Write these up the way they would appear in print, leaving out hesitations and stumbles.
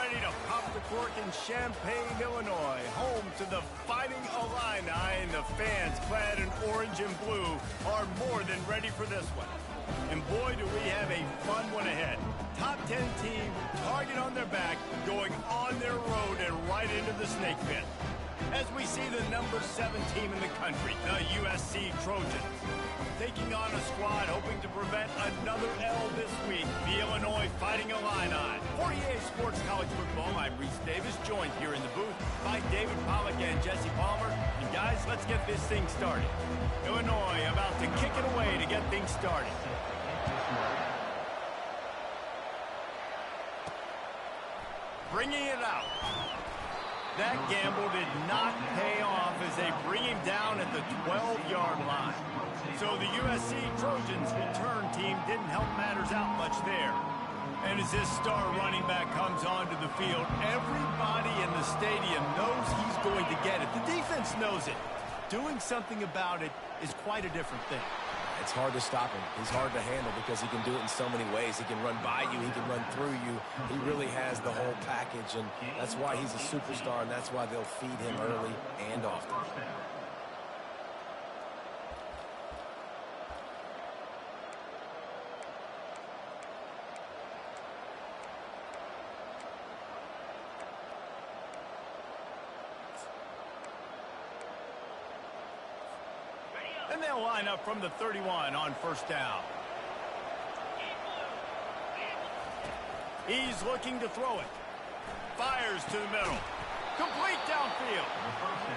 ready to pop the cork in Champaign, Illinois, home to the Fighting Illini, and the fans clad in orange and blue are more than ready for this one. And boy, do we have a fun one ahead. Top 10 team, target on their back, going on their road and right into the snake pit. As we see the number 7 team in the country, the USC Trojans, taking on a squad hoping to prevent another L this week, the Illinois Fighting Illini. For EA Sports College Football, I'm Reese Davis, joined here in the booth by David Pollack and Jesse Palmer. And guys, let's get this thing started. Illinois about to kick it away to get things started. Bringing it out. That gamble did not pay off as they bring him down at the 12-yard line. So the USC Trojans return team didn't help matters out much there. And as this star running back comes onto the field, everybody in the stadium knows he's going to get it. The defense knows it. Doing something about it is quite a different thing. It's hard to stop him. He's hard to handle because he can do it in so many ways. He can run by you. He can run through you. He really has the whole package, and that's why he's a superstar, and that's why they'll feed him early and often. And they'll line up from the 31 on first down. He's looking to throw it. Fires to the middle. Complete downfield.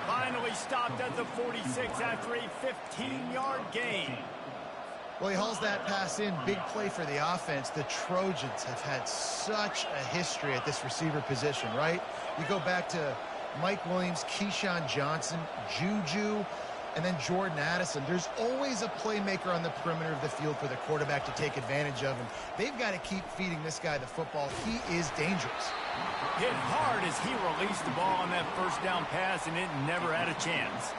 Finally stopped at the 46 after a 15-yard gain. Well, he hauls that pass in. Big play for the offense. The Trojans have had such a history at this receiver position, right? You go back to Mike Williams, Keyshawn Johnson, Juju, and then Jordan Addison. There's always a playmaker on the perimeter of the field for the quarterback to take advantage of, and they've got to keep feeding this guy the football. He is dangerous. Hit hard as he released the ball on that first down pass, and it never had a chance.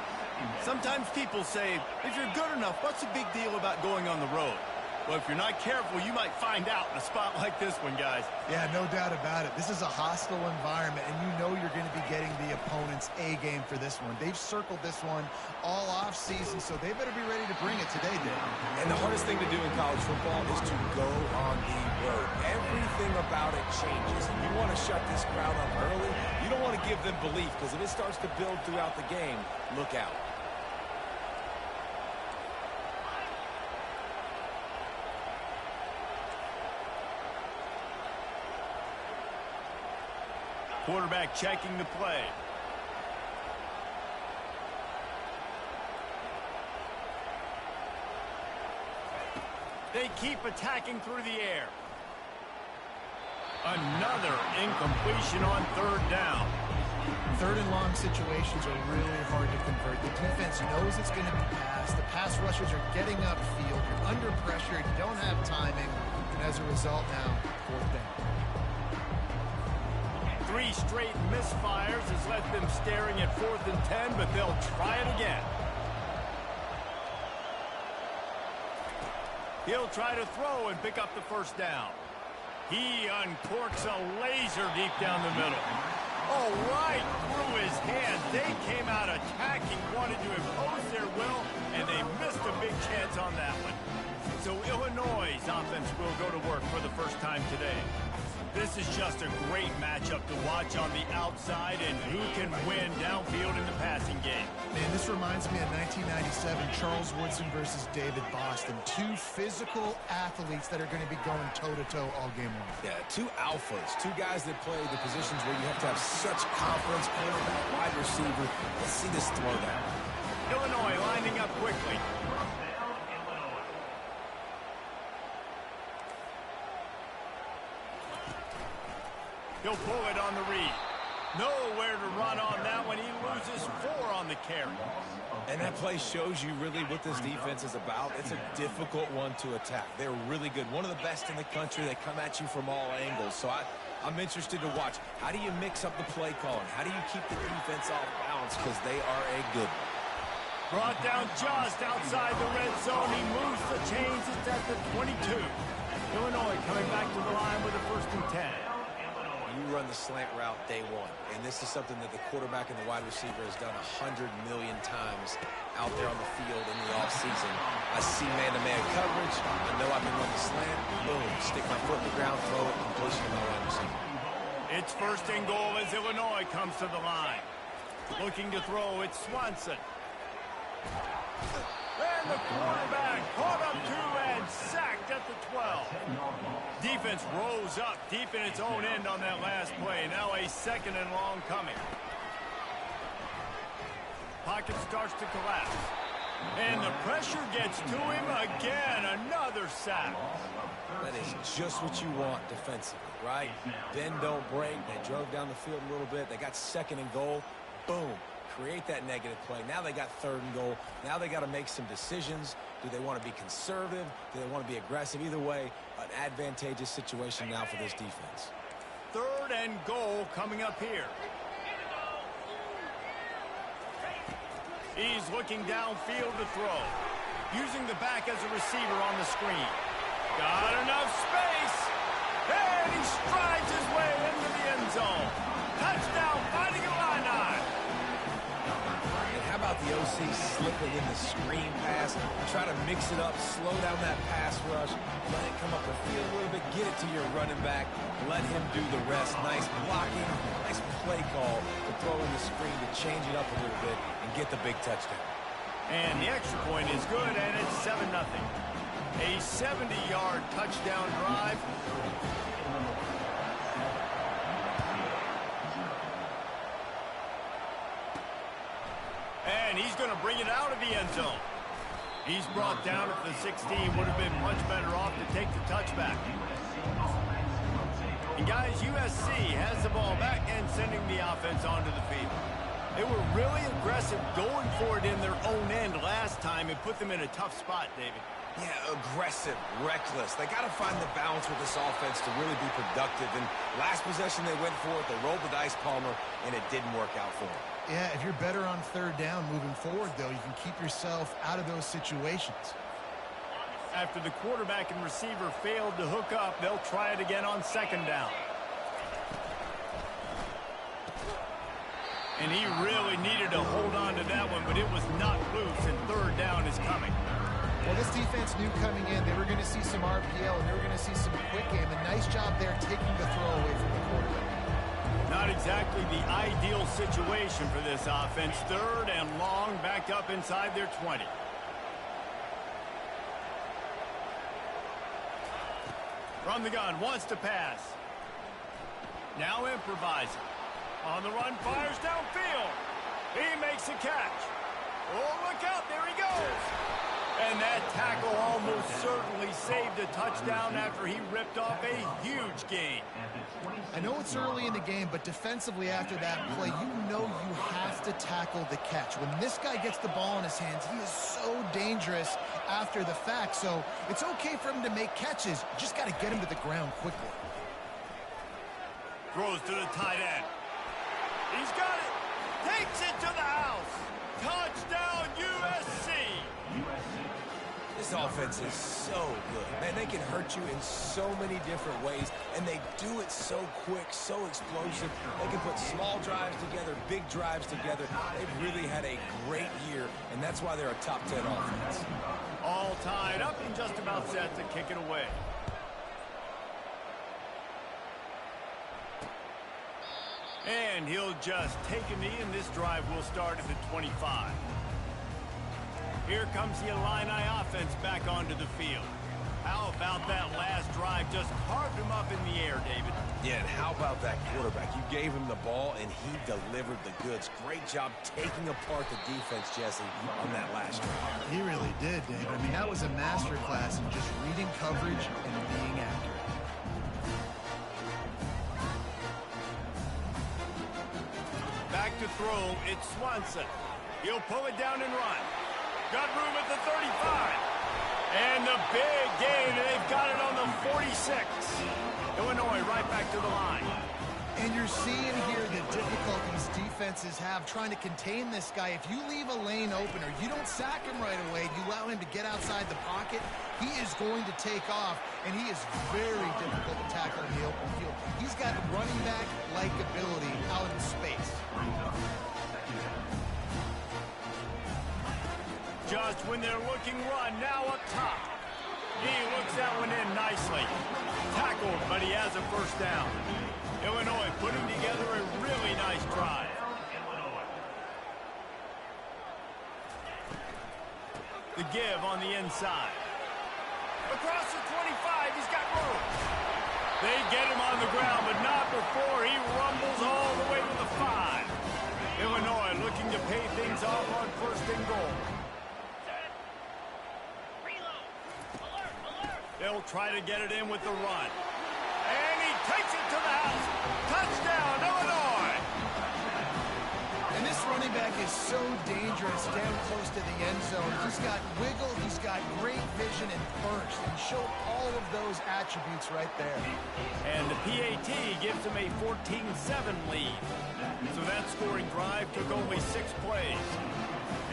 Sometimes people say, if you're good enough, what's the big deal about going on the road? Well, if you're not careful, you might find out in a spot like this one, guys. Yeah, no doubt about it. This is a hostile environment, and you know you're going to be getting the opponent's A game for this one. They've circled this one all off season, so they better be ready to bring it today, Dave. And the hardest thing to do in college football is to go on the road. Everything about it changes, and you want to shut this crowd up early. You don't want to give them belief, because if it starts to build throughout the game, look out. Quarterback checking the play. They keep attacking through the air. Another incompletion on third down. Third and long situations are really hard to convert. The defense knows it's going to be passed. The pass rushers are getting upfield. You're under pressure. You don't have timing. And as a result now, fourth down. 3 straight misfires has left them staring at 4th and 10, but they'll try it again. He'll try to throw and pick up the first down. He uncorks a laser deep down the middle. Oh, right through his hands. They came out attacking, wanted to impose their will, and they missed a big chance on that one. So Illinois' offense will go to work for the first time today. This is just a great matchup to watch on the outside, and who can win downfield in the passing game. Man, this reminds me of 1997, Charles Woodson versus David Boston. 2 physical athletes that are going to be going toe-to-toe all game long. Yeah, 2 alphas, 2 guys that play the positions where you have to have such confidence, quarterback, wide receiver. Let's see this throw down. Illinois lining up quickly. He'll pull it on the read. Nowhere to run on that one. He loses 4 on the carry. And that play shows you really what this defense is about. It's a difficult one to attack. They're really good. One of the best in the country. They come at you from all angles. So I'm interested to watch. How do you mix up the play calling? How do you keep the defense off balance? Because they are a good one. Brought down just outside the red zone. He moves the chains. It's at the 22. Illinois coming back to the line with a 1st and 10. you run the slant route day one. And this is something that the quarterback and the wide receiver has done 100 million times out there on the field in the offseason. I see man-to-man coverage. I know I can run the slant. Boom. Stick my foot in the ground, throw it, completion to my wide receiver. It's first and goal as Illinois comes to the line. Looking to throw, it's Swanson. And the quarterback caught up to and sacked at the 12. Defense rose up deep in its own end on that last play. Now a second and long coming. Pocket starts to collapse. And the pressure gets to him again. Another sack. That is just what you want defensively, right? Bend, don't break. They drove down the field a little bit. They got second and goal. Boom. Create that negative play. Now they got third and goal. Now they got to make some decisions. Do they want to be conservative? Do they want to be aggressive? Either way, an advantageous situation now for this defense. Third and goal coming up here. He's looking downfield to throw. Using the back as a receiver on the screen. Got enough space. And he strides his way into the end zone. Touchdown, Fighting Illini. And how about the OC slipping in the screen pass? Try to mix it up, slow down that pass rush, let it come up the field a little bit, get it to your running back, let him do the rest. Nice blocking, nice play call to throw in the screen to change it up a little bit and get the big touchdown. And the extra point is good, and it's 7-0. A 70-yard touchdown drive. And he's going to bring it out of the end zone. He's brought down at the 16. Would have been much better off to take the touchback. And guys, USC has the ball back and sending the offense onto the field. They were really aggressive going for it in their own end last time and put them in a tough spot, David. Yeah, aggressive, reckless. They got to find the balance with this offense to really be productive. And last possession they went for it, they rolled the dice, Palmer, and it didn't work out for them. Yeah, if you're better on third down moving forward, though, you can keep yourself out of those situations. After the quarterback and receiver failed to hook up, they'll try it again on second down. And he really needed to hold on to that one, but it was not loose, and third down is coming. Well, this defense knew coming in they were going to see some RPO and they were going to see some quick game. A nice job there taking the throw away from the quarterback. Not exactly the ideal situation for this offense. Third and long, back up inside their 20. From the gun, wants to pass. Now improvising. On the run, fires downfield. He makes a catch. Oh, look out, there he goes. And that tackle almost certainly saved a touchdown after he ripped off a huge gain. I know it's early in the game, but defensively after that play, you know you have to tackle the catch. When this guy gets the ball in his hands, he is so dangerous after the fact. So it's okay for him to make catches. You just got to get him to the ground quickly. Throws to the tight end. He's got it. Takes it to the house. Touchdown, USC. This offense is so good. Man, they can hurt you in so many different ways, and they do it so quick, so explosive. They can put small drives together, big drives together. They've really had a great year, and that's why they're a top 10 offense. All tied up and just about set to kick it away. And he'll just take a knee, and this drive will start at the 25. Here comes the Illini offense back onto the field. How about that last drive? Just carved him up in the air, David. Yeah, and how about that quarterback? You gave him the ball, and he delivered the goods. Great job taking apart the defense, Jesse, on that last drive. He really did, David. I mean, that was a masterclass in just reading coverage and being accurate. Back to throw, it's Swanson. He'll pull it down and run. Got room at the 35. And the big gain, and they've got it on the 46. Illinois right back to the line. And you're seeing here the difficulties defense defenses have trying to contain this guy. If you leave a lane open or you don't sack him right away, you allow him to get outside the pocket, he is going to take off, and he is very difficult to tackle in the open field. He's got running back-like ability out in space. Just when they're looking run, now up top. He looks that one in nicely. Tackled, but he has a first down. Illinois putting together a really nice drive. The give on the inside. Across the 25, he's got room. They get him on the ground, but not before he rumbles all the way to the 5. Illinois looking to pay things off on first and goal. They'll try to get it in with the run. And he takes it to the house. Touchdown, Illinois! And this running back is so dangerous down close to the end zone. He's got wiggle, he's got great vision and burst. And showed all of those attributes right there. And the PAT gives him a 14-7 lead. So that scoring drive took only 6 plays.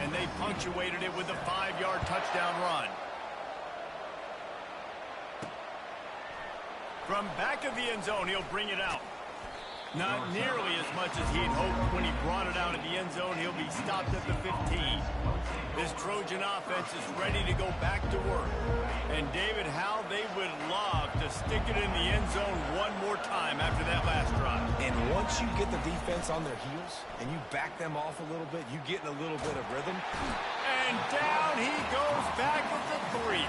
And they punctuated it with a 5-yard touchdown run. From back of the end zone, he'll bring it out. Not nearly as much as he had hoped when he brought it out of the end zone. He'll be stopped at the 15. This Trojan offense is ready to go back to work. And David, how they would love to stick it in the end zone one more time after that last drive. And once you get the defense on their heels and you back them off a little bit, you get in a little bit of rhythm. And down he goes back with the 3.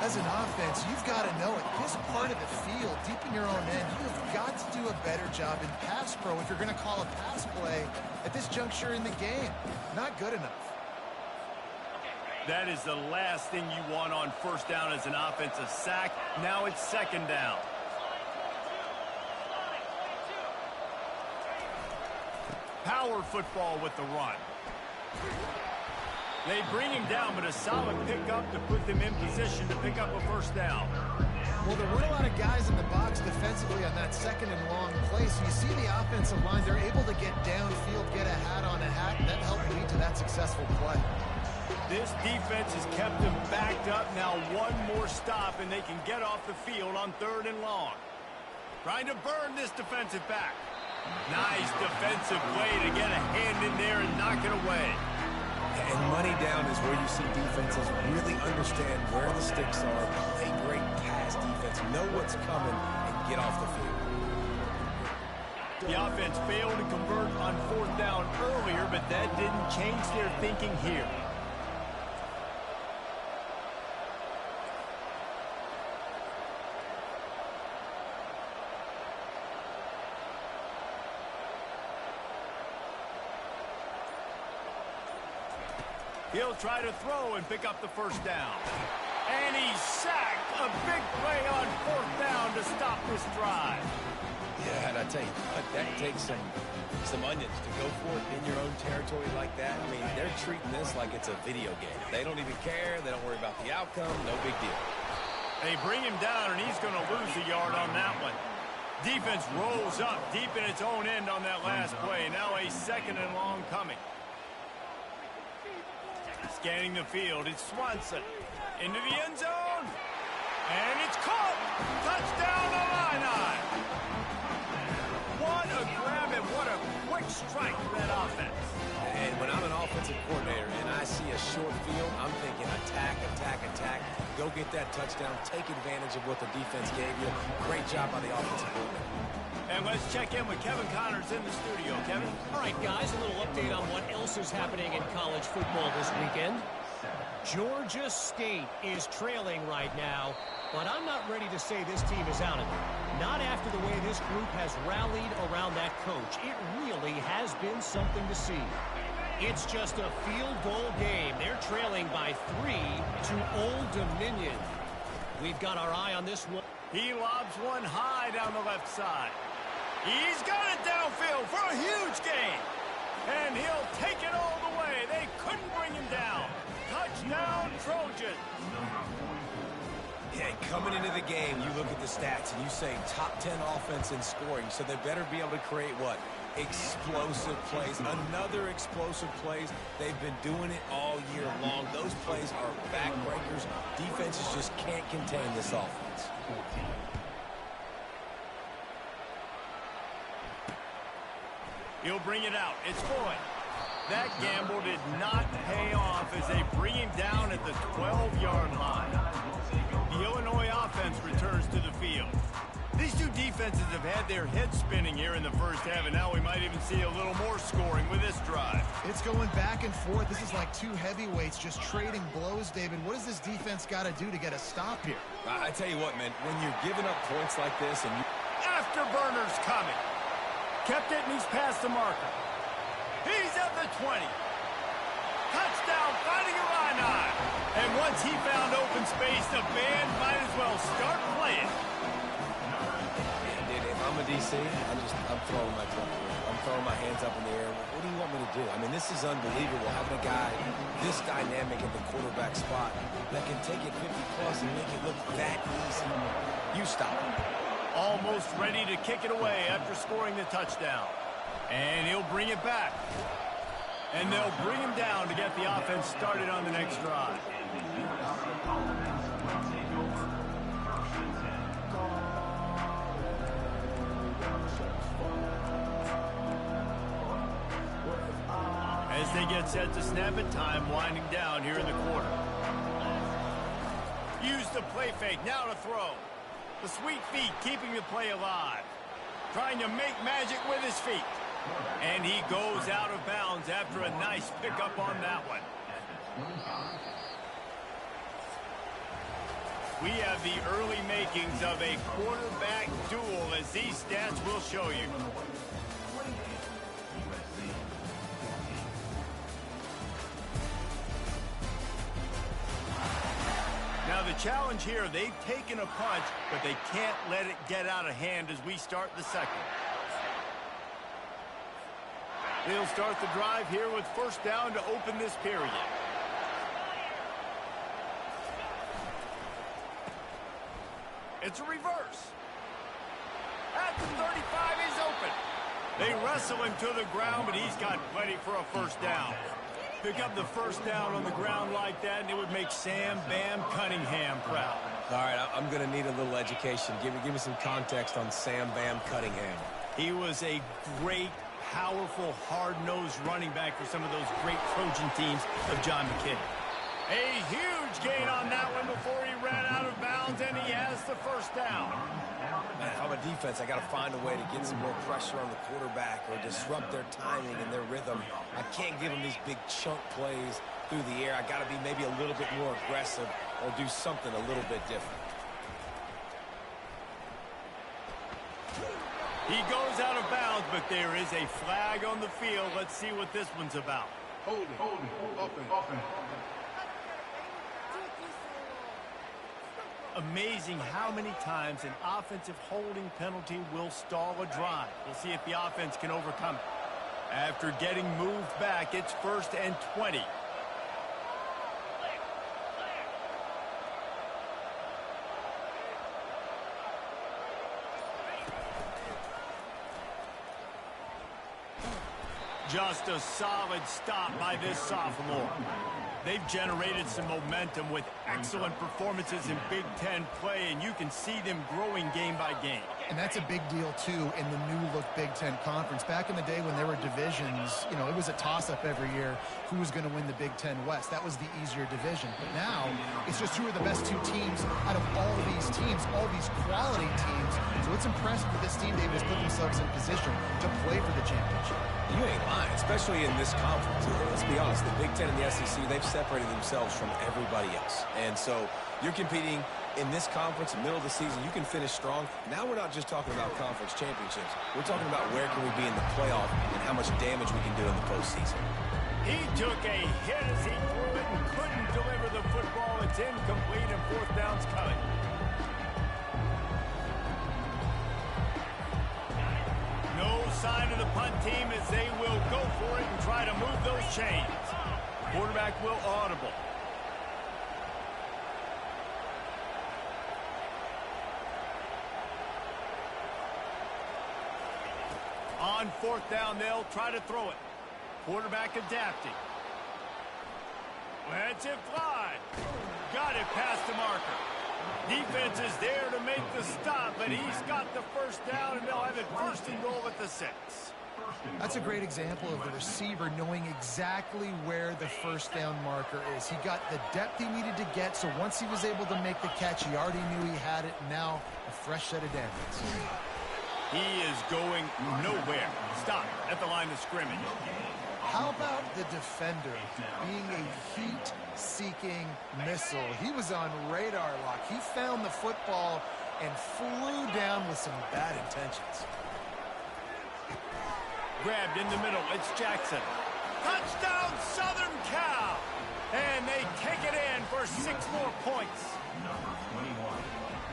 As an offense, you've got to know it. This part of the field, deep in your own end, you have got to do a better job in pass pro if you're going to call a pass play at this juncture in the game. Not good enough. That is the last thing you want on first down as an offensive sack. Now it's second down. Power football with the run. They bring him down, but a solid pickup to put them in position to pick up a first down. Well, there weren't a lot of guys in the box defensively on that second and long play, so you see the offensive line, they're able to get downfield, get a hat on a hat, and that helped lead to that successful play. This defense has kept them backed up. Now one more stop, and they can get off the field on 3rd and long. Trying to burn this defensive back. Nice defensive play to get a hand in there and knock it away. And money down is where you see defenses really understand where the sticks are, play great pass defense, know what's coming, and get off the field. The offense failed to convert on 4th down earlier, but that didn't change their thinking here. He'll try to throw and pick up the first down. And he's sacked. A big play on 4th down to stop this drive. Yeah, and I tell you, that takes some onions to go for it in your own territory like that. I mean, they're treating this like it's a video game. They don't even care. They don't worry about the outcome. No big deal. They bring him down, and he's going to lose a yard on that one. Defense rolls up deep in its own end on that last play. Now a 2nd and long coming. Scanning the field, it's Swanson. Into the end zone. And it's caught. Touchdown, Illini. What a grab and what a quick strike for that offense. And when I'm an offensive coordinator and I see a short field, I'm thinking attack, attack, attack. Go get that touchdown. Take advantage of what the defense gave you. Great job by the offensive coordinator. And let's check in with Kevin Connors in the studio. Kevin? All right, guys, a little update on what else is happening in college football this weekend. Georgia State is trailing right now, but I'm not ready to say this team is out of it. Not after the way this group has rallied around that coach. It really has been something to see. It's just a field goal game. They're trailing by 3 to Old Dominion. We've got our eye on this one. He lobs one high down the left side. He's got it downfield for a huge gain. And he'll take it all the way. They couldn't bring him down. Touchdown, Trojan. Yeah, coming into the game, you look at the stats and you say top 10 offense in scoring, so they better be able to create what? explosive plays. Another explosive plays. They've been doing it all year long. Those plays are backbreakers. Defenses just can't contain this offense. He'll bring it out. It's Floyd. That gamble did not pay off as they bring him down at the 12-yard line. The Illinois offense returns to the field. These two defenses have had their heads spinning here in the first half, and now we might even see a little more scoring with this drive. It's going back and forth. This is like two heavyweights just trading blows, David. What does this defense got to do to get a stop here? I tell you what, man, when you're giving up points like this and you... Afterburner's coming. Kept it, and he's past the marker. He's at the 20. Touchdown, Fighting Illini. And once he found open space, the band might as well start playing. Dude, if I'm a DC, I'm throwing my truck. I'm throwing my hands up in the air. What do you want me to do? I mean, this is unbelievable, having a guy this dynamic at the quarterback spot that can take it 50-plus and make it look that easy. You stop him. Almost ready to kick it away after scoring the touchdown. And he'll bring it back. And they'll bring him down to get the offense started on the next drive. As they get set to snap it, time winding down here in the quarter. Use the play fake, now to throw. The sweet feet keeping the play alive. Trying to make magic with his feet. And he goes out of bounds after a nice pickup on that one. We have the early makings of a quarterback duel, as these stats will show you. Now the challenge here, they've taken a punch, but they can't let it get out of hand as we start the second. They'll start the drive here with first down to open this period. It's a reverse. At the 35, he's open. They wrestle him to the ground, but he's got plenty for a first down. Pick up the first down on the ground like that, and it would make Sam Bam Cunningham proud. All right, I'm going to need a little education. Give me some context on Sam Bam Cunningham. He was a great, powerful, hard-nosed running back for some of those great Trojan teams of John McKinney. A huge gain on that one before he ran out of bounds, and he has the first down. Man, if I'm a defense, I got to find a way to get some more pressure on the quarterback or disrupt their timing and their rhythm. I can't give them these big chunk plays through the air. I got to be maybe a little bit more aggressive or do something a little bit different. He goes out of bounds, but there is a flag on the field. Let's see what this one's about. Hold it, open. Amazing how many times an offensive holding penalty will stall a drive. We'll see if the offense can overcome it. After getting moved back, it's 1st and 20. Just a solid stop by this sophomore. They've generated some momentum with excellent performances in Big Ten play, and you can see them growing game by game. And that's a big deal, too, in the new-look Big Ten Conference. Back in the day when there were divisions, you know, it was a toss-up every year who was going to win the Big Ten West. That was the easier division. But now, it's just who are the best two teams out of all of these teams, all these quality teams. So it's impressive that this team, David, has put themselves in position to play for the championship. You ain't lying, especially in this conference. Let's be honest, the Big Ten and the SEC, they've separated themselves from everybody else. And so you're competing in this conference, in the middle of the season, you can finish strong. Now we're not just talking about conference championships. We're talking about where can we be in the playoff and how much damage we can do in the postseason. He took a hit as he threw it and couldn't deliver the football. It's incomplete and 4th down's coming. No sign of the punt team as they will go for it and try to move those chains. Quarterback will audible. On fourth down, they'll try to throw it. Quarterback adapting. Lets it fly. Got it past the marker. Defense is there to make the stop, but he's got the first down, and they'll have it first and goal at the 6. That's a great example of the receiver knowing exactly where the first down marker is. He got the depth he needed to get, so once he was able to make the catch, he already knew he had it. Now, a fresh set of downs. He is going nowhere. Stop at the line of scrimmage. How about the defender being a heat-seeking missile? He was on radar lock. He found the football and flew down with some bad intentions. Grabbed in the middle. It's Jackson. Touchdown, Southern Cal! And they take it in for 6 more points.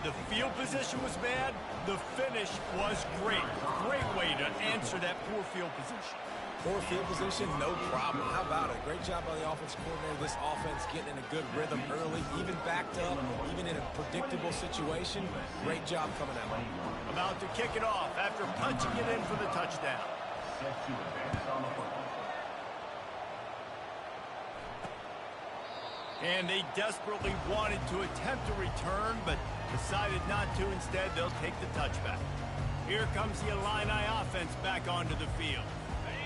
The field position was bad. The finish was great. Great way to answer that poor field position. Poor field position, no problem. How about it? Great job by the offense coordinator. This offense getting in a good rhythm early, even backed up, even in a predictable situation. Great job coming out. About to kick it off after punching it in for the touchdown. And they desperately wanted to attempt a return, but decided not to. Instead, they'll take the touchback. Here comes the Illini offense back onto the field.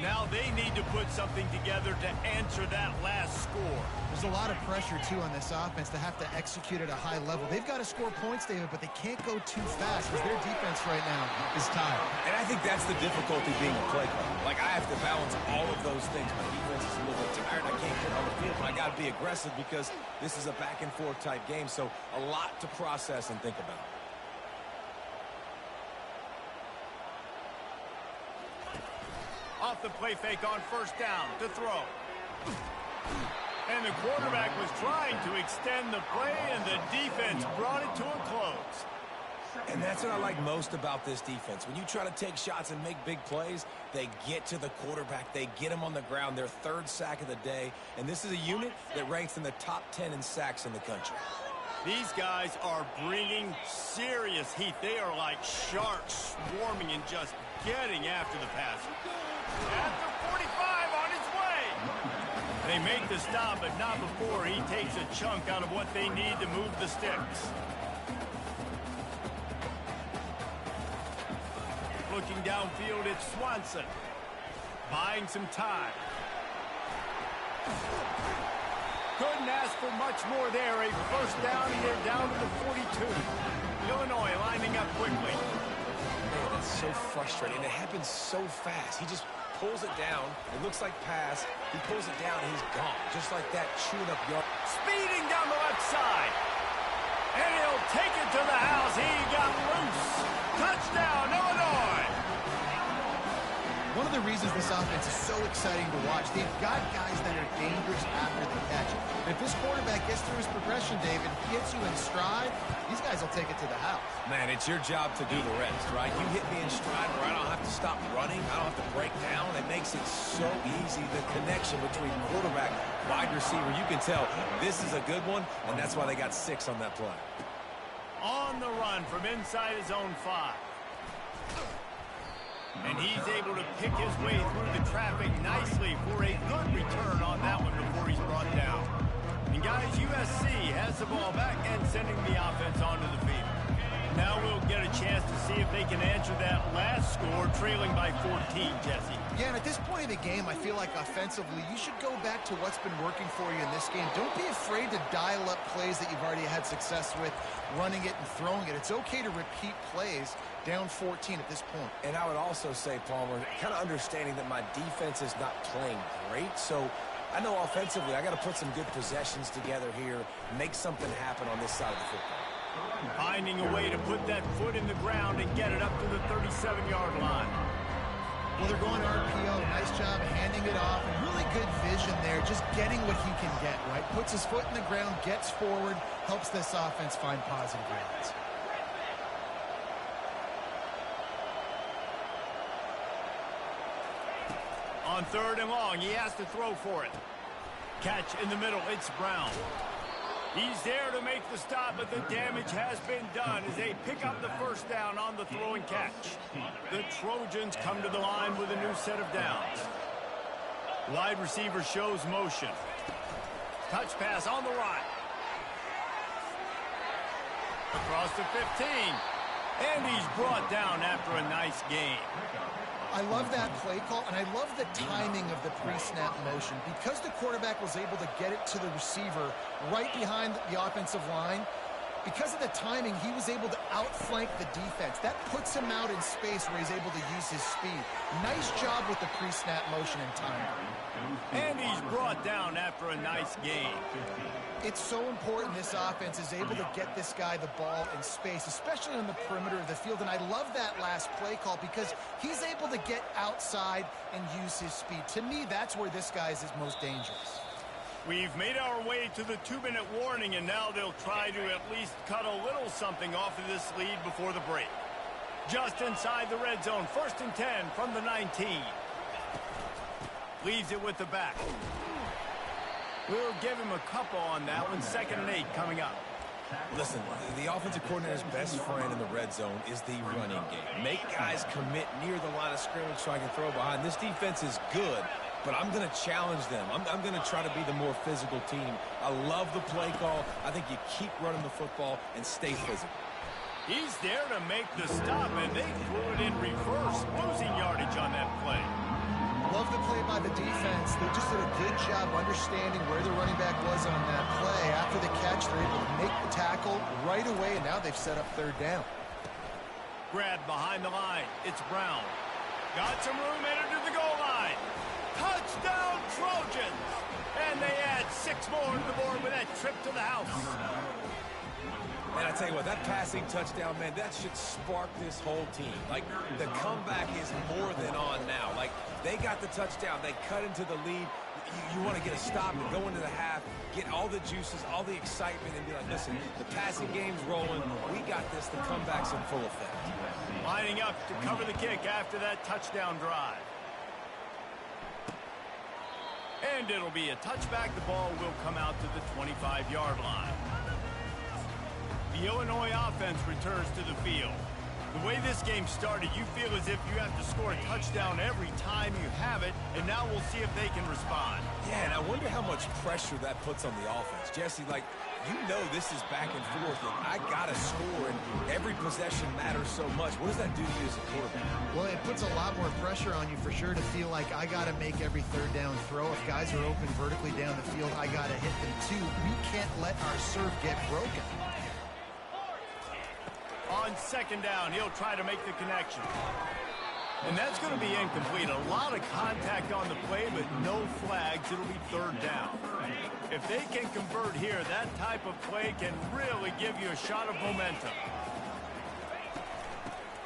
Now they need to put something together to answer that last score. There's a lot of pressure, too, on this offense to have to execute at a high level. They've got to score points, David, but they can't go too fast because their defense right now is tired. And I think that's the difficulty being a play caller. Like, I have to balance all of those things. My defense is a little bit tired. I can't get on the field, but I got to be aggressive because this is a back-and-forth type game, so a lot to process and think about. Off the play fake on first down to throw. And the quarterback was trying to extend the play, and the defense brought it to a close. And that's what I like most about this defense. When you try to take shots and make big plays, they get to the quarterback. They get him on the ground, their 3rd sack of the day. And this is a unit that ranks in the top 10 in sacks in the country. These guys are bringing serious heat. They are like sharks swarming and just getting after the passer. At the 45 on his way. They make the stop, but not before he takes a chunk out of what they need to move the sticks. Looking downfield, it's Swanson. Buying some time. Couldn't ask for much more there. A first down, and they're down to the 42. Illinois lining up quickly. Man, that's so frustrating. It happens so fast. He just pulls it down. It looks like pass. He pulls it down, and he's gone. Just like that, chewing up yard. Speeding down the left side. And he'll take it to the house. He got loose. Touchdown, Illinois. One of the reasons this offense is so exciting to watch, they've got guys that are dangerous after the catch. And if this quarterback gets through his progression, David, hits you in stride, these guys will take it to the house. Man, it's your job to do the rest, right? You hit me in stride where I don't have to stop running. I don't have to break down. It makes it so easy, the connection between quarterback, wide receiver. You can tell this is a good one, and that's why they got 6 on that play. On the run from inside his own 5. And he's able to pick his way through the traffic nicely for a good return on that one before he's brought down. And guys, USC has the ball back and sending the offense onto the field. Now we'll get a chance to see if they can answer that last score, trailing by 14, Jesse. Yeah, and at this point in the game, I feel like offensively, you should go back to what's been working for you in this game. Don't be afraid to dial up plays that you've already had success with, running it and throwing it. It's okay to repeat plays down 14 at this point. And I would also say, Palmer, kind of understanding that my defense is not playing great, so I know offensively I got to put some good possessions together here, make something happen on this side of the football. Finding a way to put that foot in the ground and get it up to the 37-yard line. Well, they're going RPO. Nice job handing it off. And really good vision there, just getting what he can get, right? Puts his foot in the ground, gets forward, helps this offense find positive yards. On 3rd and long, he has to throw for it. Catch in the middle, it's Brown. He's there to make the stop, but the damage has been done as they pick up the first down on the throw and catch. The Trojans come to the line with a new set of downs. Wide receiver shows motion. Touch pass on the right. Across the 15. And he's brought down after a nice gain. I love that play call, and I love the timing of the pre-snap motion. Because the quarterback was able to get it to the receiver right behind the offensive line, because of the timing, he was able to outflank the defense. That puts him out in space where he's able to use his speed. Nice job with the pre-snap motion and timing. And he's brought down after a nice gain. It's so important this offense is able to get this guy the ball in space, especially on the perimeter of the field. And I love that last play call because he's able to get outside and use his speed. To me, that's where this guy is most dangerous. We've made our way to the 2-minute warning, and now they'll try to at least cut a little something off of this lead before the break. Just inside the red zone, 1st and 10 from the 19. Leaves it with the back. We'll give him a couple on that one. 2nd and 8 coming up. Listen, the offensive coordinator's best friend in the red zone is the running game. Make guys commit near the line of scrimmage so I can throw behind. This defense is good, but I'm going to challenge them. I'm going to try to be the more physical team. I love the play call. I think you keep running the football and stay physical. He's there to make the stop, and they threw it in reverse, losing yardage on that play. Love the play by the defense. They just did a good job understanding where the running back was on that play. After the catch, they're able to make the tackle right away, and now they've set up 3rd down. Grab behind the line. It's Brown. Got some room, entered to the goal line. Touchdown, Trojans! And they add 6 more to the board with that trip to the house. Man, I tell you what, that passing touchdown, man, that should spark this whole team. Like, the comeback is more than on now. Like, they got the touchdown. They cut into the lead. You want to get a stop and go into the half, get all the juices, all the excitement, and be like, listen, the passing game's rolling. We got this. The comeback's in full effect. Lining up to cover the kick after that touchdown drive. And it'll be a touchback. The ball will come out to the 25-yard line. The Illinois offense returns to the field. The way this game started, you feel as if you have to score a touchdown every time you have it, and now we'll see if they can respond. Yeah, and I wonder how much pressure that puts on the offense. Jesse, like, you know this is back and forth, and I got to score, and every possession matters so much. What does that do to you as a quarterback? Well, it puts a lot more pressure on you for sure to feel like I got to make every 3rd down throw. If guys are open vertically down the field, I got to hit them too. We can't let our serve get broken. On 2nd down, he'll try to make the connection. And that's going to be incomplete. A lot of contact on the play, but no flags. It'll be 3rd down. If they can convert here, that type of play can really give you a shot of momentum.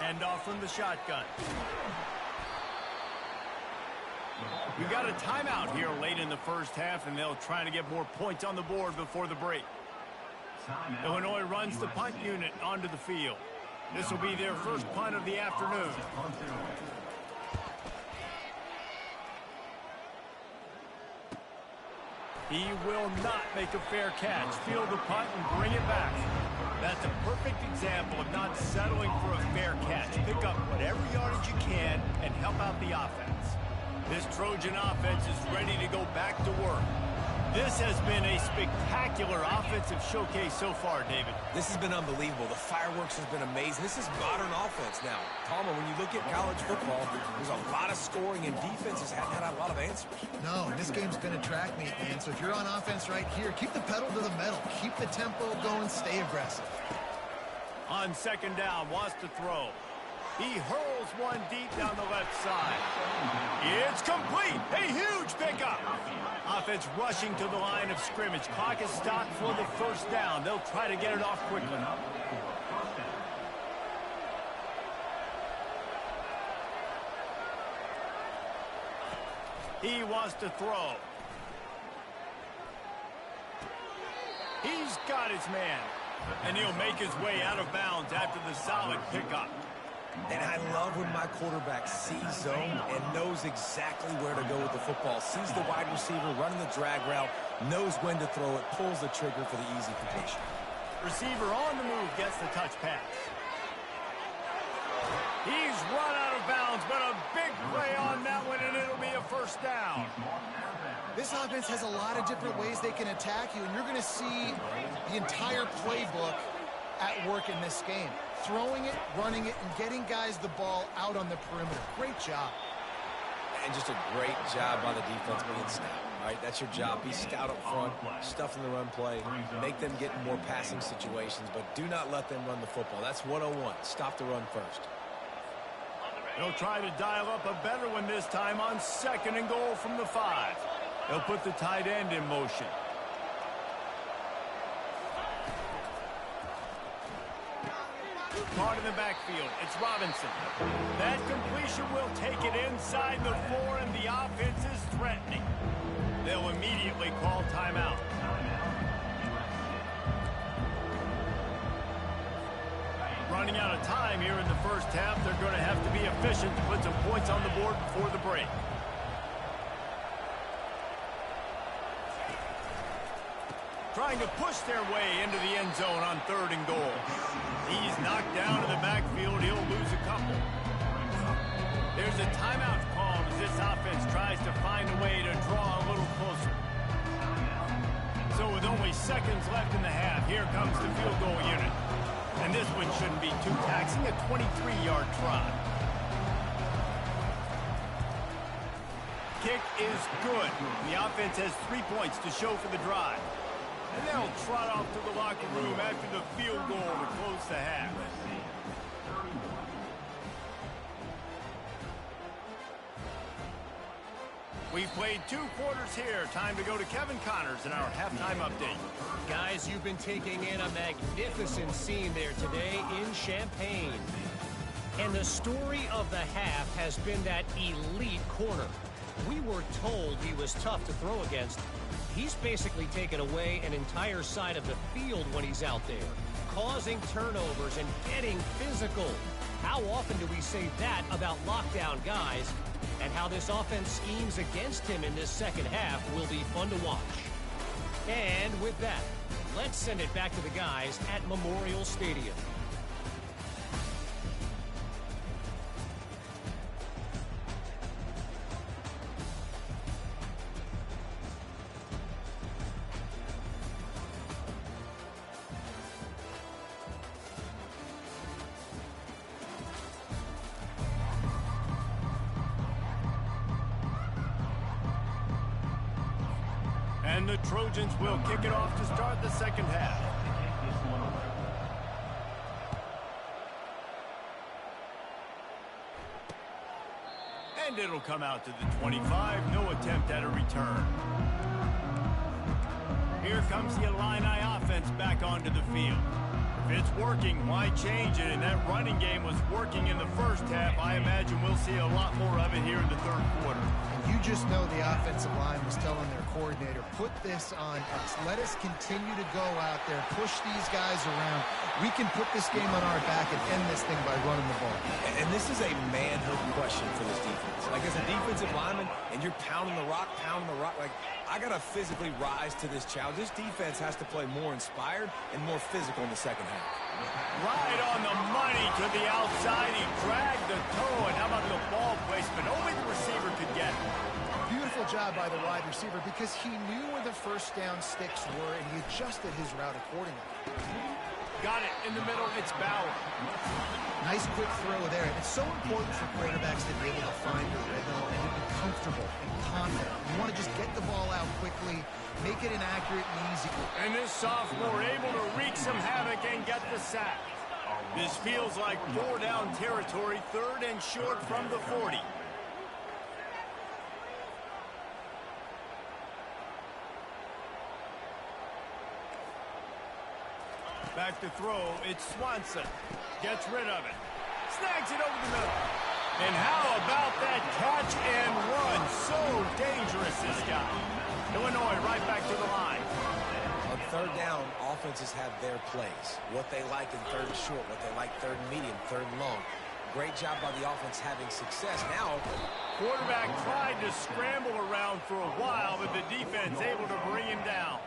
Hand off from the shotgun. We've got a timeout here late in the 1st half, and they'll try to get more points on the board before the break. Illinois runs the punt unit onto the field. This will be their first punt of the afternoon. He will not make a fair catch. Field the punt and bring it back. That's a perfect example of not settling for a fair catch. Pick up whatever yardage you can and help out the offense. This Trojan offense is ready to go back to work. This has been a spectacular offensive showcase so far, David. This has been unbelievable. The fireworks has been amazing. This is modern offense now. Palmer, when you look at college football, there's a lot of scoring, and defenses haven't had a lot of answers. No, this game's going to track me, man. So if you're on offense right here, keep the pedal to the metal. Keep the tempo going. Stay aggressive. On 2nd down, wants to throw. He hurls one deep down the left side. It's complete. A huge pickup. Offense rushing to the line of scrimmage. Clock is stopped for the 1st down. They'll try to get it off quickly. He wants to throw. He's got his man. And he'll make his way out of bounds after the solid pickup. And I love when my quarterback sees zone and knows exactly where to go with the football. Sees the wide receiver running the drag route, knows when to throw it, pulls the trigger for the easy completion. Receiver on the move gets the touch pass. He's run out of bounds, but a big play on that one, and it'll be a first down. This offense has a lot of different ways they can attack you, and you're going to see the entire playbook at work in this game. Throwing it, running it, and getting guys the ball out on the perimeter. Great job. And just a great job by the defense being stout, right? That's your job. Be stout up front, stuff in the run play, make them get in more passing situations, but do not let them run the football. That's 101. Stop the run first. They'll try to dial up a better one this time on 2nd and goal from the 5. They'll put the tight end in motion. Caught in the backfield. It's Robinson. That completion will take it inside the 4, and the offense is threatening. They'll immediately call timeout. Running out of time here in the first half. They're going to have to be efficient to put some points on the board before the break. Trying to push their way into the end zone on 3rd and goal. He's knocked down in the backfield. He'll lose a couple. There's a timeout called as this offense tries to find a way to draw a little closer. So with only seconds left in the half, here comes the field goal unit. And this one shouldn't be too taxing, a 23-yard try. Kick is good. The offense has 3 points to show for the drive. And they'll trot off to the locker room after the field goal to close the half. We've played 2 quarters here. Time to go to Kevin Connors in our halftime update. Guys, you've been taking in a magnificent scene there today in Champaign. And the story of the half has been that elite corner. We were told he was tough to throw against. He's basically taken away an entire side of the field when he's out there, causing turnovers and getting physical. How often do we say that about lockdown guys? And how this offense schemes against him in this second half will be fun to watch. And with that, let's send it back to the guys at Memorial Stadium. And the Trojans will kick it off to start the second half. And it'll come out to the 25. No attempt at a return. Here comes the Illini offense back onto the field. If it's working, why change it? And that running game was working in the first half. I imagine we'll see a lot more of it here in the 3rd quarter. You just know the offensive line was telling their coordinator, put this on us. Let us continue to go out there, push these guys around. We can put this game on our back and end this thing by running the ball. And this is a manhood question for this defense. Like, as a defensive lineman, and you're pounding the rock, like, I got to physically rise to this challenge. This defense has to play more inspired and more physical in the second half. Right on the money to the outside. He dragged the toe, and how about the ball placement? Only the receiver could get it. Beautiful job by the wide receiver because he knew where the first down sticks were, and he adjusted his route accordingly. Got it in the middle. It's Bauer. Nice quick throw there. And it's so important for quarterbacks to be able to find the rhythm and to be comfortable and confident. You want to just get the ball out quickly, make it inaccurate and easy. And this sophomore able to wreak some havoc and get the sack. This feels like 4-down territory, 3rd and short from the 40. Back to throw, it's Swanson. Gets rid of it. Snags it over the middle. And how about that catch and run? So dangerous, this guy. Illinois right back to the line. On 3rd down, offenses have their plays. What they like in 3rd and short, what they like 3rd and medium, 3rd and long. Great job by the offense having success. Now, quarterback tried to scramble around for a while, but the defense able to bring him down.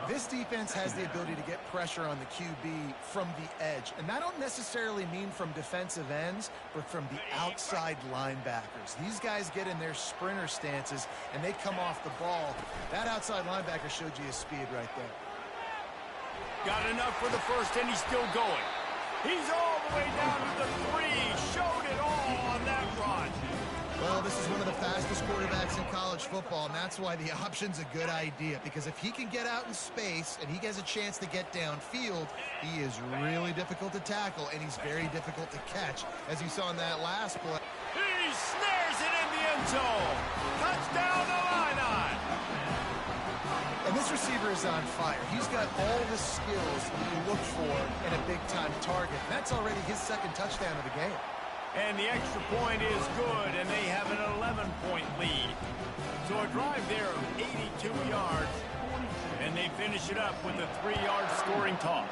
This defense has the ability to get pressure on the QB from the edge. And that don't necessarily mean from defensive ends, but from the outside linebackers. These guys get in their sprinter stances, and they come off the ball. That outside linebacker showed you his speed right there. Got enough for the first, and he's still going. He's all the way down to the 3. Showed it all on that run. Well, this is one of the fastest quarterbacks in college football, and that's why the option's a good idea. Because if he can get out in space and he has a chance to get downfield, he is really difficult to tackle, and he's very difficult to catch, as you saw in that last play. He snares it in the end zone. Touchdown, Illini. And this receiver is on fire. He's got all the skills that you look for in a big-time target. That's already his second touchdown of the game. And the extra point is good, and they have an 11-point lead. So a drive there of 82 yards, and they finish it up with a 3-yard scoring toss.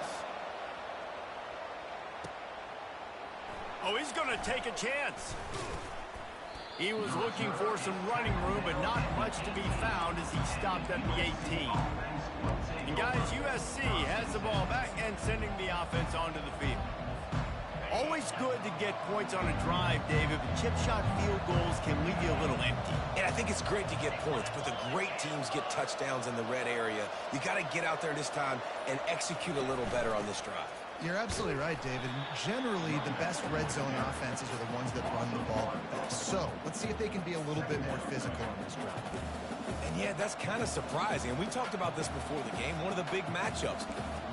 Oh, he's going to take a chance. He was looking for some running room, but not much to be found as he stopped at the 18. And guys, USC has the ball back and sending the offense onto the field. Always good to get points on a drive, David, but chip shot field goals can leave you a little empty. and I think it's great to get points, but the great teams get touchdowns in the red area. You got to get out there this time and execute a little better on this drive. You're absolutely right, David. Generally, the best red zone offenses are the ones that run the ball best. So, let's see if they can be a little bit more physical on this drive. And yeah, that's kind of surprising. And we talked about this before the game. One of the big matchups.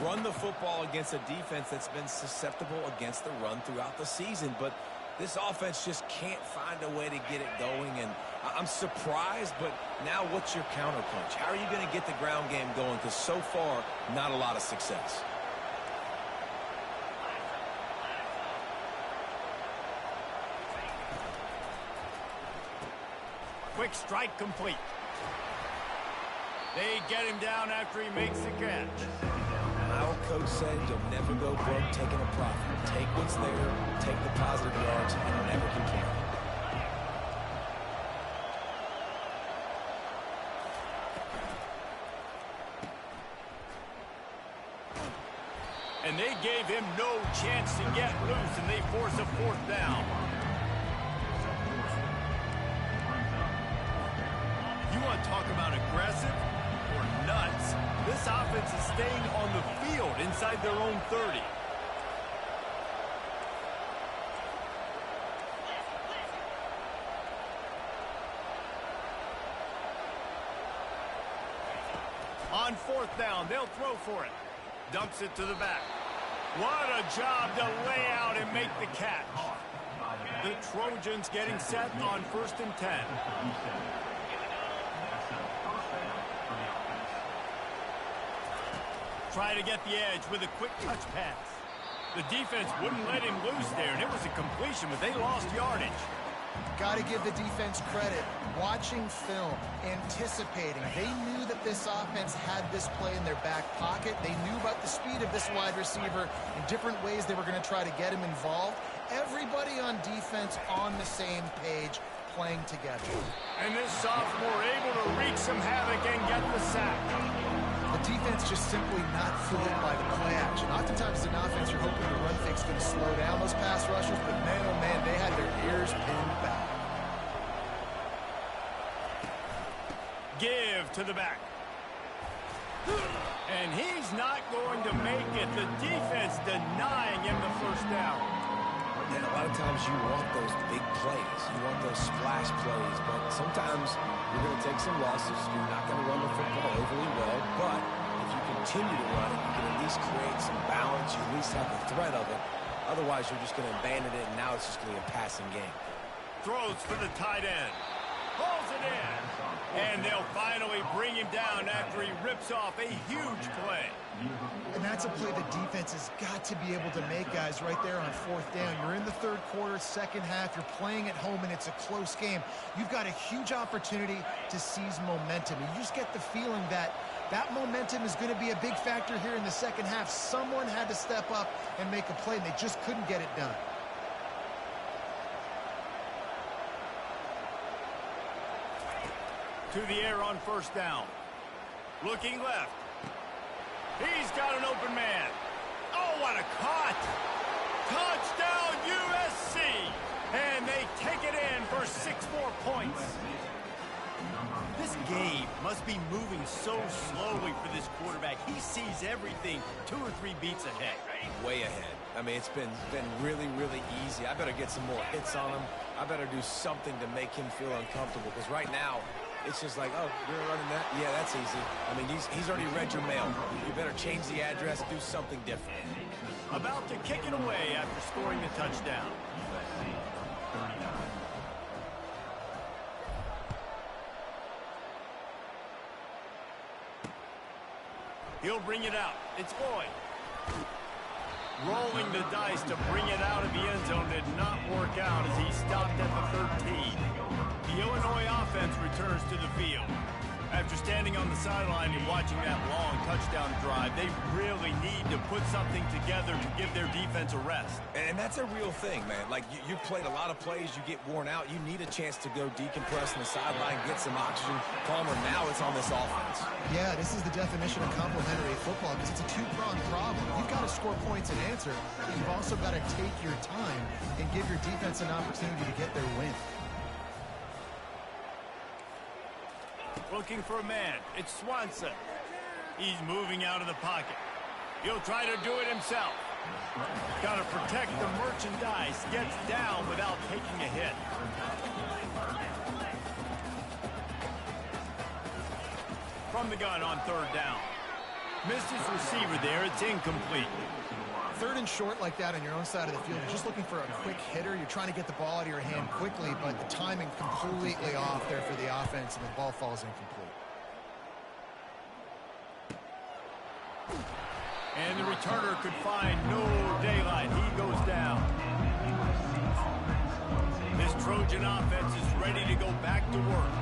Run the football against a defense that's been susceptible against the run throughout the season. But this offense just can't find a way to get it going. And I'm surprised, but now what's your counterpunch? How are you going to get the ground game going? Because so far, not a lot of success. Quick strike complete. They get him down after he makes the catch. My old coach said you'll never go broke taking a profit. Take what's there, take the positive yards, and never complain. And they gave him no chance to get loose, and they force a fourth down. You want to talk about aggressive or nuts? This offense is staying on the field inside their own 30. On fourth down, they'll throw for it. Dumps it to the back. What a job to lay out and make the catch. The Trojans getting set on 1st and 10. Try to get the edge with a quick touch pass. The defense wouldn't let him loose there, and it was a completion, but they lost yardage. Got to give the defense credit. Watching film, anticipating. They knew that this offense had this play in their back pocket. They knew about the speed of this wide receiver and different ways they were going to try to get him involved. Everybody on defense on the same page, playing together. And this sophomore able to wreak some havoc and get the sack. The defense just simply not fooled by the play action. Oftentimes, as an offense, you're hoping the run fake's going to slow down those pass rushers, but man, oh man, they had their ears pinned back. Give to the back. And he's not going to make it. The defense denying him the first down. And a lot of times you want those big plays. You want those splash plays. But sometimes you're going to take some losses. You're not going to run the football overly well. But if you continue to run it, you can at least create some balance. You at least have the threat of it. Otherwise, you're just going to abandon it, and now it's just going to be a passing game. Throws for the tight end. Pulls it in. And they'll finally bring him down after he rips off a huge play. And that's a play the defense has got to be able to make, guys, right there on 4th down. You're in the 3rd quarter, 2nd half. You're playing at home, and it's a close game. You've got a huge opportunity to seize momentum. You just get the feeling that that momentum is going to be a big factor here in the 2nd half. Someone had to step up and make a play, and they just couldn't get it done. To the air on first down. Looking left. He's got an open man. Oh, what a cut! Touchdown, USC! And they take it in for 6 more points. This game must be moving so slowly for this quarterback. He sees everything 2 or 3 beats ahead. Way ahead. I mean, it's been really, really easy. I better get some more hits on him. I better do something to make him feel uncomfortable, because right now, it's just like, oh, you're running that? Yeah, that's easy. I mean, he's already read your mail. You better change the address, do something different. About to kick it away after scoring the touchdown. He'll bring it out. It's Lloyd. Rolling the dice to bring it out of the end zone did not work out as he stopped at the 13. The Illinois offense returns to the field. After standing on the sideline and watching that long touchdown drive, they really need to put something together to give their defense a rest. And that's a real thing, man. Like, you've played a lot of plays, you get worn out, you need a chance to go decompress on the sideline, get some oxygen. Palmer, now it's on this offense. Yeah, this is the definition of complementary football, because it's a two-pronged problem. You've got to score points and answer, but you've also got to take your time and give your defense an opportunity to get their win. Looking for a man. It's Swanson. He's moving out of the pocket. He'll try to do it himself. Got to protect the merchandise. Gets down without taking a hit. From the gun on third down. Missed his receiver there. It's incomplete. 3rd and short like that on your own side of the field, you're just looking for a quick hitter. You're trying to get the ball out of your hand quickly, but the timing completely off there for the offense, and the ball falls incomplete. And the returner could find no daylight. He goes down. This Trojan offense is ready to go back to work.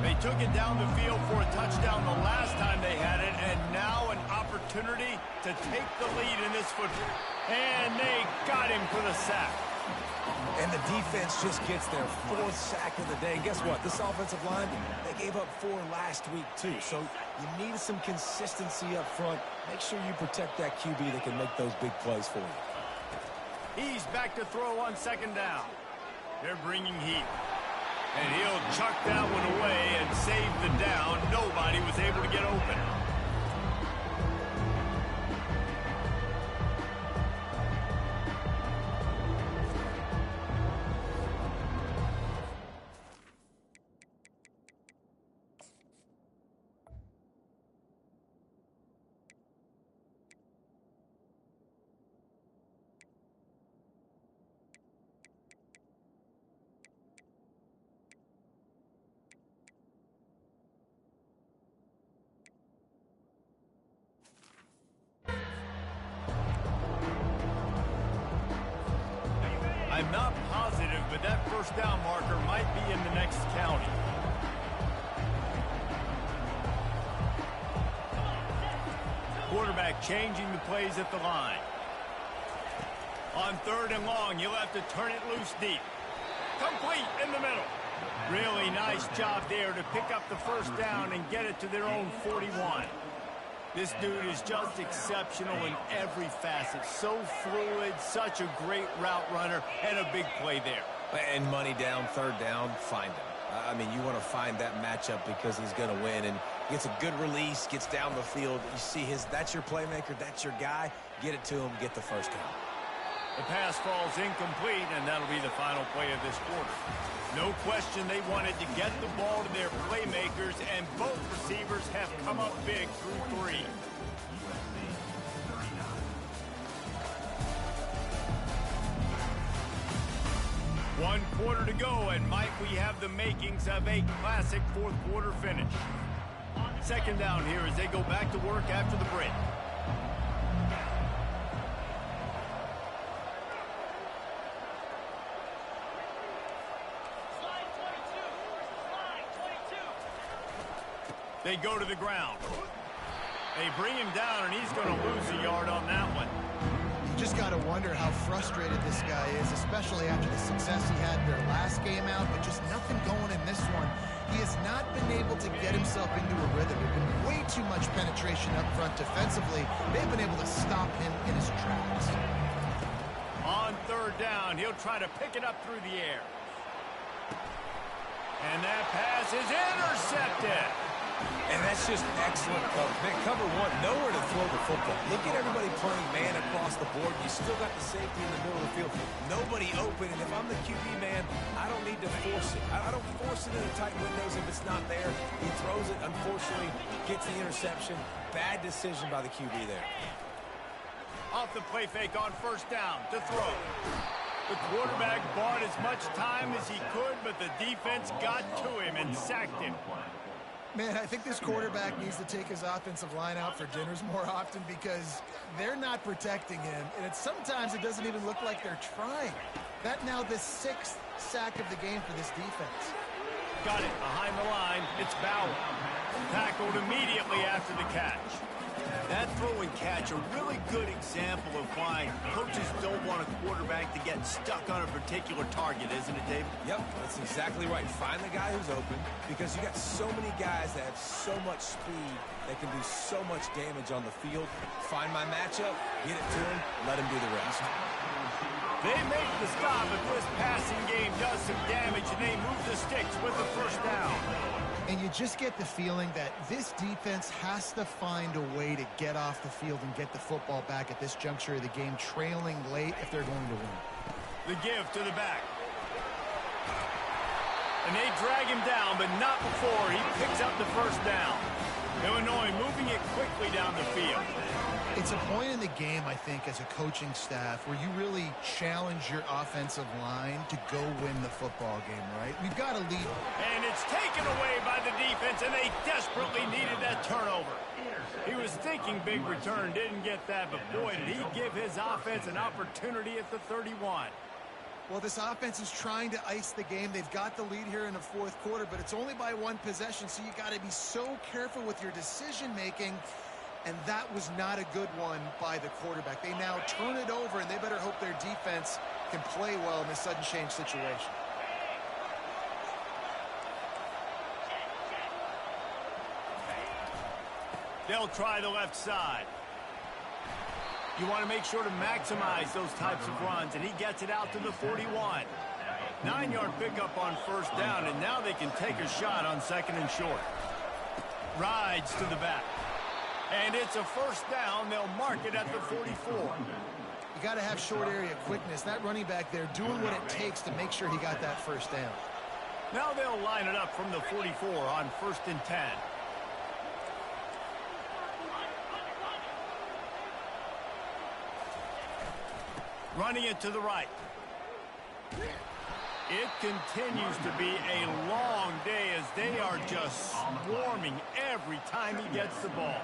They took it down the field for a touchdown the last time they had it, and now an opportunity to take the lead in this football. And they got him for the sack. And the defense just gets their 4th sack of the day. And guess what? This offensive line, they gave up 4 last week, too. So you need some consistency up front. Make sure you protect that QB that can make those big plays for you. He's back to throw on 2nd down. They're bringing heat. And he'll chuck that one away and save the down. Nobody was able to get open. I'm not positive, but that 1st down marker might be in the next county. Quarterback changing the plays at the line. On 3rd and long, you'll have to turn it loose deep. Complete in the middle. Really nice job there to pick up the 1st down and get it to their own 41. This dude is just exceptional in every facet. So fluid, such a great route runner, and a big play there. And money down, 3rd down, find him. I mean, you want to find that matchup because he's going to win. And gets a good release, gets down the field. You see that's your playmaker, that's your guy. Get it to him, get the 1st down. The pass falls incomplete, and that'll be the final play of this quarter. No question they wanted to get the ball to their playmakers, and both receivers have come up big through 3. One quarter to go, and might we have the makings of a classic 4th quarter finish. 2nd down here as they go back to work after the break. They go to the ground. They bring him down, and he's going to lose a yard on that one. You just got to wonder how frustrated this guy is, especially after the success he had in their last game out, but just nothing going in this one. He has not been able to get himself into a rhythm. There's been way too much penetration up front defensively. They've been able to stop him in his tracks. On third down, he'll try to pick it up through the air. And that pass is intercepted. And that's just excellent cover. Man, cover one, nowhere to throw the football. Look at everybody playing man across the board. You still got the safety in the middle of the field. Nobody open, and if I'm the QB man, I don't need to force it. I don't force it into tight windows if it's not there. He throws it, unfortunately, gets the interception. Bad decision by the QB there. Off the play fake on first down to throw. The quarterback bought as much time as he could, but the defense got to him and sacked him. Man, I think this quarterback needs to take his offensive line out for dinners more often because they're not protecting him. And sometimes it doesn't even look like they're trying. That now the 6th sack of the game for this defense. Got it behind the line. It's Bauer. Tackled immediately after the catch. That throw and catch, a really good example of why coaches don't want a quarterback to get stuck on a particular target, isn't it, David? Yep, that's exactly right. Find the guy who's open because you got so many guys that have so much speed that can do so much damage on the field. Find my matchup, get it to him, let him do the rest. They make the stop, but this passing game does some damage, and they move the sticks with the first down. And you just get the feeling that this defense has to find a way to get off the field and get the football back at this juncture of the game, trailing late if they're going to win. The give to the back. And they drag him down, but not before he picks up the first down. Illinois moving it quickly down the field. It's a point in the game, I think, as a coaching staff where you really challenge your offensive line to go win the football game, right? We've got to lead. And it's taken away by the defense, and they desperately needed that turnover. He was thinking big return, didn't get that, but boy, did he give his offense an opportunity at the 31. Well, this offense is trying to ice the game. They've got the lead here in the 4th quarter, but it's only by 1 possession, so you got to be so careful with your decision-making. And that was not a good one by the quarterback. They now turn it over, and they better hope their defense can play well in this sudden change situation. They'll try the left side. You want to make sure to maximize those types of runs, and he gets it out to the 41. 9-yard pickup on first down, and now they can take a shot on 2nd and short. Rides to the back. And it's a first down. They'll mark it at the 44. You got to have short area quickness. That running back there doing what it takes to make sure he got that first down. Now they'll line it up from the 44 on 1st and 10. Running it to the right. It continues to be a long day as they are just swarming every time he gets the ball.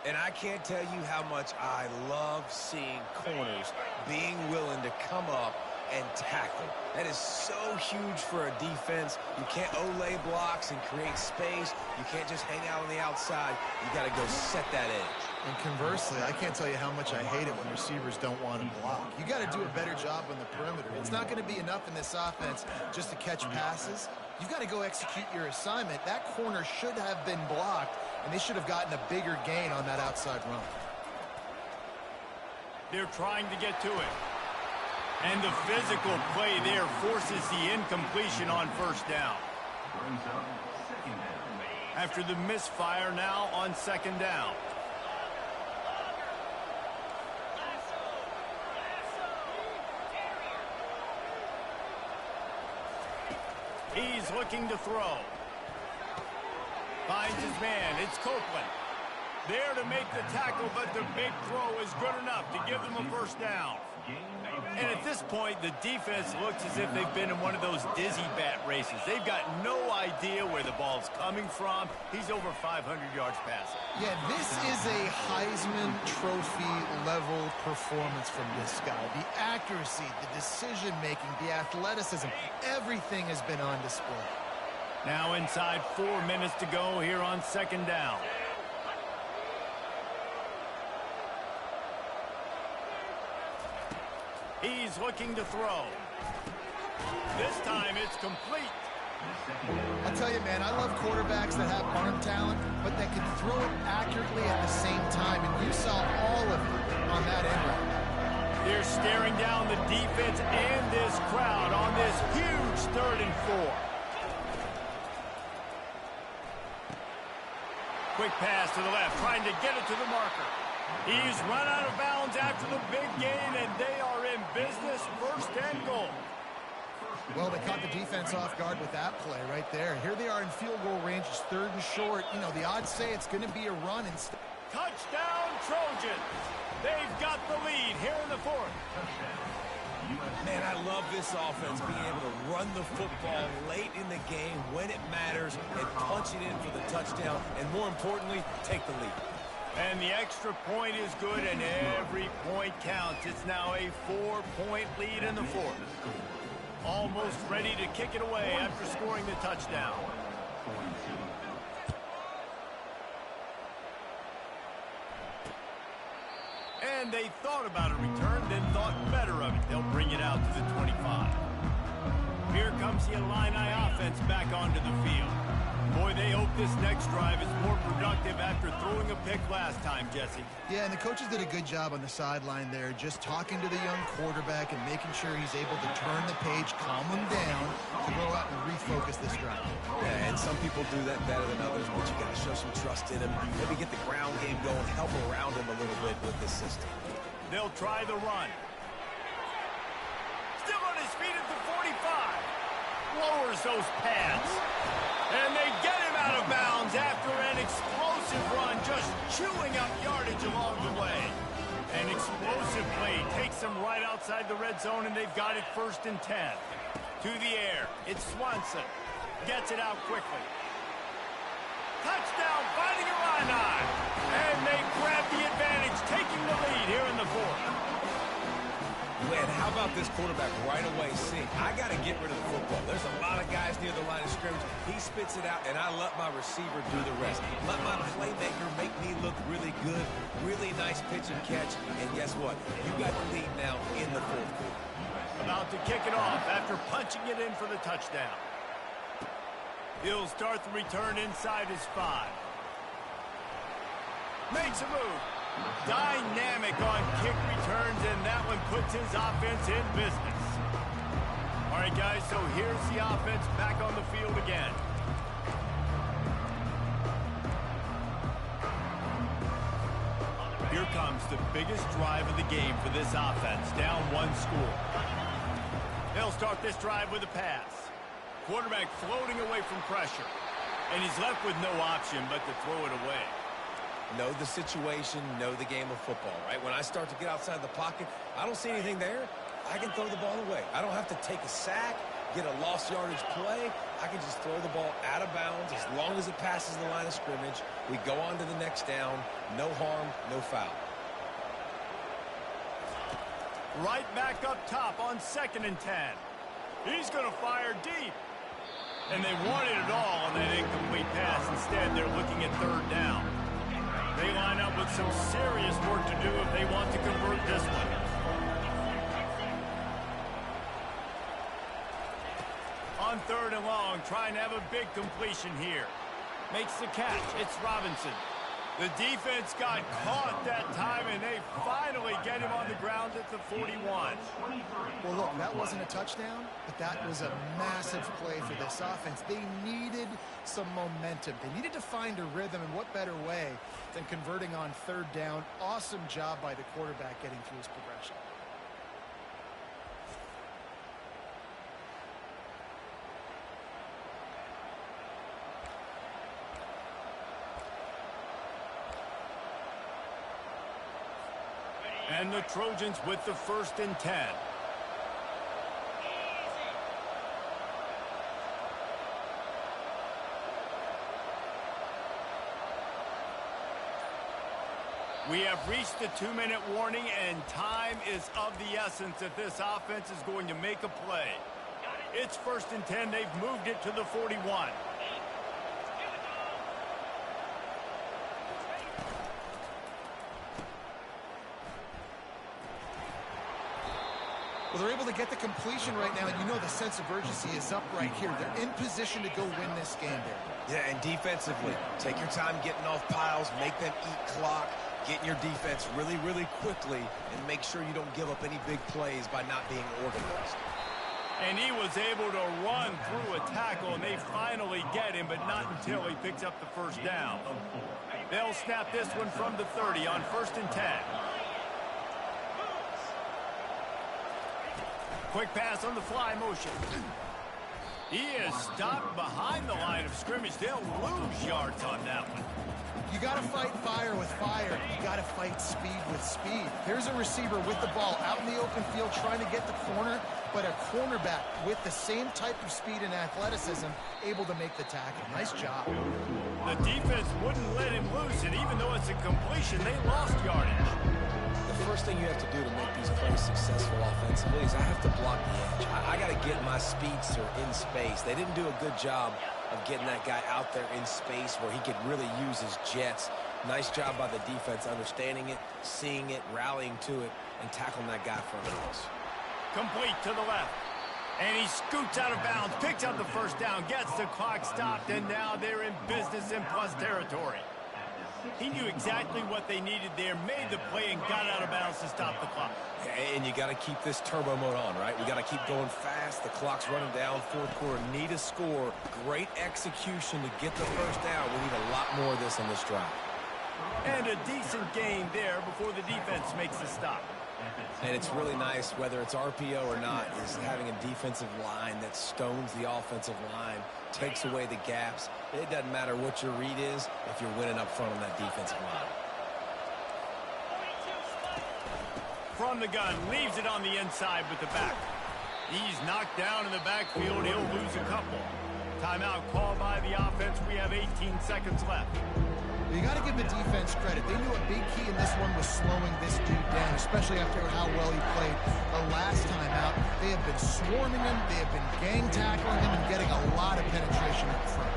And I can't tell you how much I love seeing corners being willing to come up and tackle. That is so huge for a defense. You can't olay blocks and create space. You can't just hang out on the outside. You got to go set that edge. And conversely, I can't tell you how much I hate it when receivers don't want to block. You got to do a better job on the perimeter. It's not going to be enough in this offense just to catch passes. You've got to go execute your assignment. That corner should have been blocked, and they should have gotten a bigger gain on that outside run. They're trying to get to it. And the physical play there forces the incompletion on first down. After the misfire, now on 2nd down. He's looking to throw. Finds his man. It's Copeland. There to make the tackle, but the big throw is good enough to give them a first down. And at this point, the defense looks as if they've been in one of those dizzy bat races. They've got no idea where the ball's coming from. He's over 500 yards passing. Yeah, this is a Heisman Trophy level performance from this guy. The accuracy, the decision-making, the athleticism, everything has been on display. Now inside 4 minutes to go here on 2nd down. He's looking to throw. This time it's complete. I'll tell you, man, I love quarterbacks quarterbacks that have arm talent, but that can throw it accurately at the same time, and you saw all of it on that end route. They're staring down the defense and this crowd on this huge 3rd and 4. Quick pass to the left, trying to get it to the marker. He's run out of bounds after the big gain, and they are in business, 1st and goal. Well, they caught the defense off guard with that play right there. Here they are in field goal range. It's 3rd and short. You know, the odds say it's going to be a run instead. Touchdown, Trojans. They've got the lead here in the 4th. Man, I love this offense being able to run the football late in the game when it matters and punch it in for the touchdown, and more importantly, take the lead. And the extra point is good, and every point counts. It's now a 4-point lead in the 4th. Almost ready to kick it away after scoring the touchdown. And they thought about a return, then thought better of it. They'll bring it out to the 25. Here comes the Illini offense back onto the field. Boy, they hope this next drive is more productive after throwing a pick last time, Jesse. Yeah, and the coaches did a good job on the sideline there, just talking to the young quarterback and making sure he's able to turn the page, calm him down, to go out and refocus this drive. Yeah, and some people do that better than others, but you got to show some trust in him. Maybe get the ground game going, help around him a little bit with this system. They'll try the run. Still on his feet at the 45. Lowers those pads. And they get him out of bounds after an explosive run, just chewing up yardage along the way. An explosive play takes them right outside the red zone, and they've got it 1st and 10. To the air, it's Swanson. Gets it out quickly. Touchdown, fighting Illini. And they grab the advantage, taking the lead here in the 4th. Man, how about this quarterback right away seeing, I got to get rid of the football. There's a lot of guys near the line of scrimmage. He spits it out, and I let my receiver do the rest. Let my playmaker make me look really good. Really nice pitch and catch. And guess what? You got the lead now in the 4th quarter. About to kick it off after punching it in for the touchdown. He'll start the return inside his 5. Makes a move. Dynamic on kick returns, and that one puts his offense in business. All right, guys, so here's the offense back on the field again. Here comes the biggest drive of the game for this offense, down 1 score. They'll start this drive with a pass. Quarterback floating away from pressure, and he's left with no option but to throw it away. Know the situation, know the game of football, right? When I start to get outside the pocket, I don't see anything there. I can throw the ball away. I don't have to take a sack, get a lost yardage play. I can just throw the ball out of bounds as long as it passes the line of scrimmage. We go on to the next down. No harm, no foul. Right back up top on 2nd and 10. He's going to fire deep. And they wanted it all on that incomplete pass. Instead, they're looking at 3rd down. They line up with some serious work to do if they want to convert this one. On 3rd and long, trying to have a big completion here. Makes the catch. It's Robinson. The defense got caught that time, and they finally get him on the ground at the 41. Well, look, that wasn't a touchdown, but that was a massive play for this offense. They needed some momentum. They needed to find a rhythm, and what better way than converting on 3rd down. Awesome job by the quarterback getting through his progression. And the Trojans with the 1st and 10. We have reached the 2-minute warning, and time is of the essence if this offense is going to make a play. It's 1st and 10. They've moved it to the 41. Well, they're able to get the completion right now, and you know the sense of urgency is up right here. They're in position to go win this game there. Yeah, and defensively, take your time getting off piles, make them eat clock, get in your defense really, really quickly, and make sure you don't give up any big plays by not being organized. And he was able to run through a tackle, and they finally get him, but not until he picks up the first down. They'll snap this one from the 30 on 1st and 10. Quick pass on the fly motion. He is stopped behind the line of scrimmage. They'll lose yards on that one. You got to fight fire with fire. You got to fight speed with speed. Here's a receiver with the ball out in the open field trying to get the corner, but a cornerback with the same type of speed and athleticism able to make the tackle. Nice job. The defense wouldn't let him loose, and even though it's a completion, they lost yardage. The first thing you have to do to make these plays successful offensively is I have to block the edge. I got to get my speedster in space. They didn't do a good job of getting that guy out there in space where he could really use his jets. Nice job by the defense understanding it, seeing it, rallying to it, and tackling that guy from the us. Complete to the left. And he scoots out of bounds, picks up the first down, gets the clock stopped, and now they're in business in plus territory. He knew exactly what they needed there, made the play, and got out of bounds to stop the clock. And you got to keep this turbo mode on, right? We got to keep going fast. The clock's running down. Fourth quarter, need a score. Great execution to get the first down. We need a lot more of this on this drive. And a decent gain there before the defense makes the stop. And it's really nice, whether it's RPO or not, is having a defensive line that stones the offensive line, takes away the gaps. It doesn't matter what your read is if you're winning up front on that defensive line. From the gun, leaves it on the inside with the back. He's knocked down in the backfield. He'll lose a couple. Timeout called by the offense. We have 18 seconds left. You got to give the defense credit. They knew a big key in this one was slowing this dude down, especially after how well he played the last time out. They have been swarming him, they have been gang tackling him, and getting a lot of penetration up front.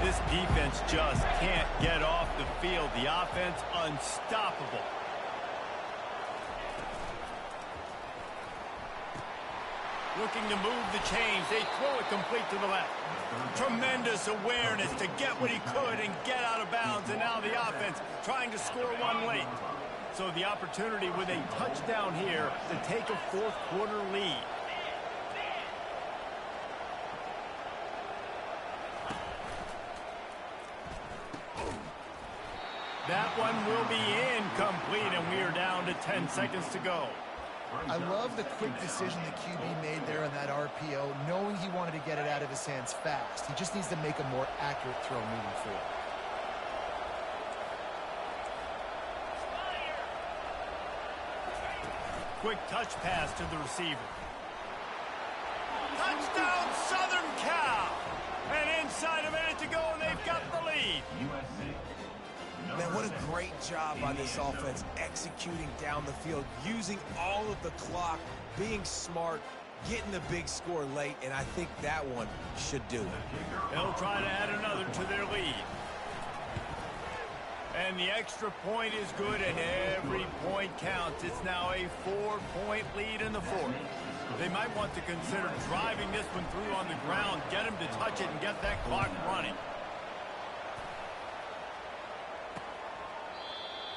This defense just can't get off the field. The offense unstoppable. Looking to move the chains. They throw it complete to the left. Tremendous awareness to get what he could and get out of bounds. And now the offense trying to score one late. So the opportunity with a touchdown here to take a fourth quarter lead. That one will be incomplete, and we are down to 10 seconds to go. I love the quick decision the QB made there on that RPO, knowing he wanted to get it out of his hands fast. He just needs to make a more accurate throw moving forward. Quick touch pass to the receiver. Touchdown, Southern Cal! And inside a minute to go, and they've got the lead. Man, what a great job by this offense executing down the field, using all of the clock, being smart, getting the big score late, and I think that one should do it. They'll try to add another to their lead. And the extra point is good, and every point counts. It's now a 4-point lead in the fourth. They might want to consider driving this one through on the ground, get him to touch it, and get that clock running.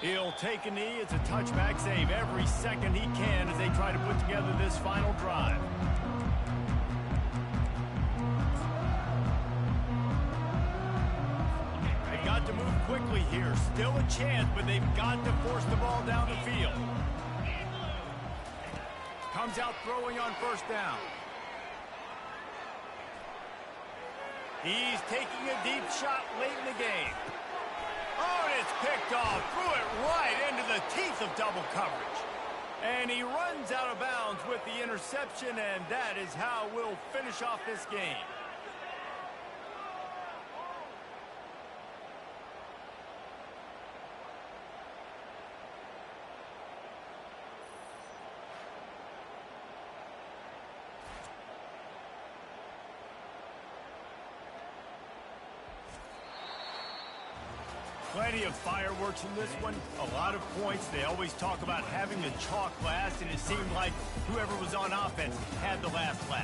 He'll take a knee. It's a touchback save every second he can as they try to put together this final drive. They've got to move quickly here. Still a chance, but they've got to force the ball down the field. Comes out throwing on first down. He's taking a deep shot late in the game. Oh, and it's picked off. Threw it right into the teeth of double coverage. And he runs out of bounds with the interception, and that is how we'll finish off this game. Plenty of fireworks in this one. A lot of points. They always talk about having to chalk last, and it seemed like whoever was on offense had the last laugh.